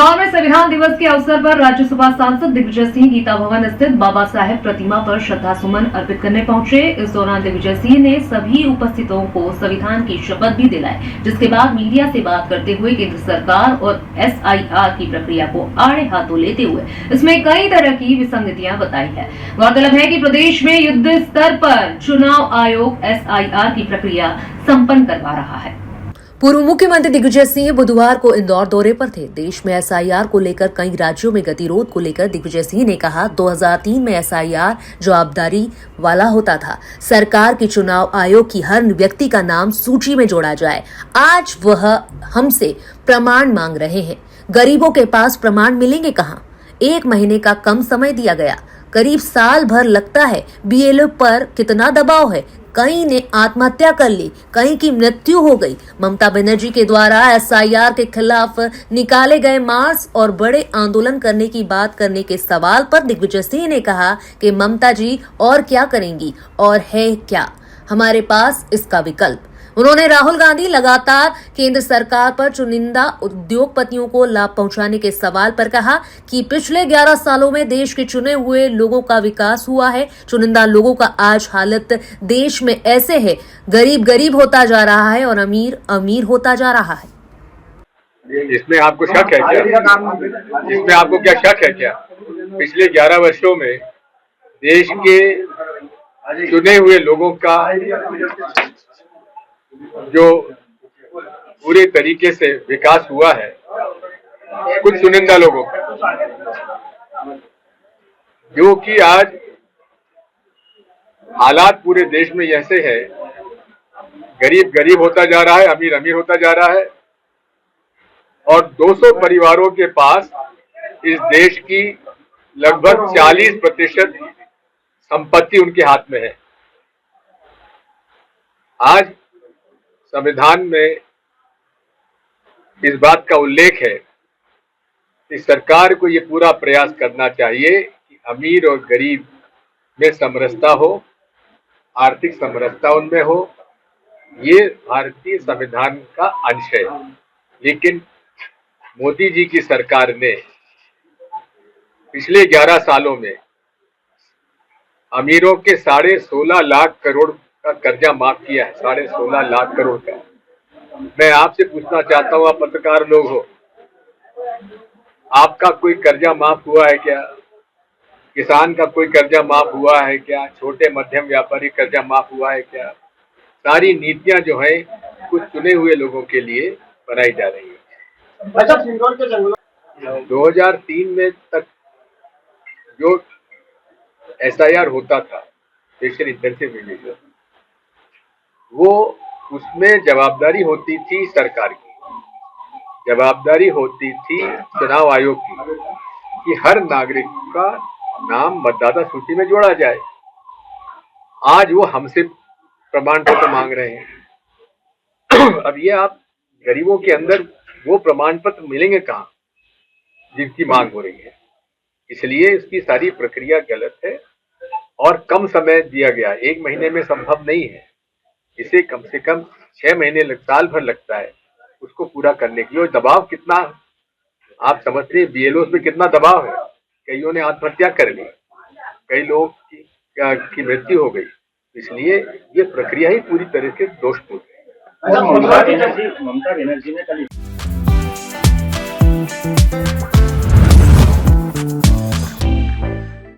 इंदौर में संविधान दिवस के अवसर पर राज्यसभा सांसद दिग्विजय सिंह गीता भवन स्थित बाबा साहेब प्रतिमा पर श्रद्धा सुमन अर्पित करने पहुंचे। इस दौरान दिग्विजय सिंह ने सभी उपस्थितों को संविधान की शपथ भी दिलाई, जिसके बाद मीडिया से बात करते हुए केंद्र सरकार और SIR की प्रक्रिया को आड़े हाथों लेते हुए इसमें कई तरह की विसंगतियां बताई है। गौरतलब है कि प्रदेश में युद्ध स्तर पर चुनाव आयोग SIR की प्रक्रिया संपन्न करवा रहा है। पूर्व मुख्यमंत्री दिग्विजय सिंह बुधवार को इंदौर दौरे पर थे। देश में SIR को लेकर कई राज्यों में गतिरोध को लेकर दिग्विजय सिंह ने कहा, 2003 में SIR जवाबदारी वाला होता था। सरकार की चुनाव आयोग की हर व्यक्ति का नाम सूची में जोड़ा जाए। आज वह हमसे प्रमाण मांग रहे हैं। गरीबों के पास प्रमाण मिलेंगे कहाँ? 1 महीने का कम समय दिया गया, करीब साल भर लगता है। BLO पर कितना दबाव है? कई ने आत्महत्या कर ली, कई की मृत्यु हो गई। ममता बनर्जी के द्वारा SIR के खिलाफ निकाले गए मार्च और बड़े आंदोलन करने की बात करने के सवाल पर दिग्विजय सिंह ने कहा कि ममता जी और क्या करेंगी और है क्या हमारे पास इसका विकल्प। उन्होंने राहुल गांधी लगातार केंद्र सरकार पर चुनिंदा उद्योगपतियों को लाभ पहुंचाने के सवाल पर कहा कि पिछले 11 सालों में देश के चुने हुए लोगों का विकास हुआ है। चुनिंदा लोगों का आज हालत देश में ऐसे है, गरीब गरीब होता जा रहा है और अमीर अमीर होता जा रहा है। इसमें आपको शक है क्या? इसमें आपको क्या शक है क्या? पिछले 11 वर्षों में देश के चुने हुए लोगों का जो पूरे तरीके से विकास हुआ है, कुछ चुनिंदा लोगों का, जो कि आज हालात पूरे देश में ऐसे है, गरीब गरीब होता जा रहा है, अमीर अमीर होता जा रहा है और 200 परिवारों के पास इस देश की लगभग 40% संपत्ति उनके हाथ में है। आज संविधान में इस बात का उल्लेख है कि सरकार को ये पूरा प्रयास करना चाहिए कि अमीर और गरीब में समरसता हो, आर्थिक समरसता उनमें हो। ये भारतीय संविधान का अंश है। लेकिन मोदी जी की सरकार ने पिछले 11 सालों में अमीरों के 16.5 लाख करोड़ का कर्जा माफ किया है। 16.5 लाख करोड़ का। मैं आपसे पूछना चाहता हूँ, आप पत्रकार लोग हो, आपका कोई कर्जा माफ हुआ है क्या? किसान का कोई कर्जा माफ हुआ है क्या? छोटे मध्यम व्यापारी कर्जा माफ हुआ है क्या? सारी नीतियां जो है कुछ चुने हुए लोगों के लिए बनाई जा रही है। अच्छा, इंदौर के जंगलों 2003 में तक जो SIR होता था, स्पेशल इंटेंसिव रिवीजन, वो उसमें जवाबदारी होती थी सरकार की, जवाबदारी होती थी चुनाव आयोग की कि हर नागरिक का नाम मतदाता सूची में जोड़ा जाए। आज वो हमसे प्रमाण पत्र मांग रहे हैं। अब ये आप गरीबों के अंदर वो प्रमाण पत्र मिलेंगे कहाँ जिनकी मांग हो रही है? इसलिए इसकी सारी प्रक्रिया गलत है और कम समय दिया गया। 1 महीने में संभव नहीं है। इसे कम से कम 6 महीने साल भर लगता है उसको पूरा करने के लिए। और दबाव कितना आप समझते हैं? BLOs में कितना दबाव है। कईयों ने आत्महत्या कर ली, कई लोग की मृत्यु हो गई। इसलिए ये प्रक्रिया ही पूरी तरह से दोषपूर्ण है। ममता बनर्जी ने कल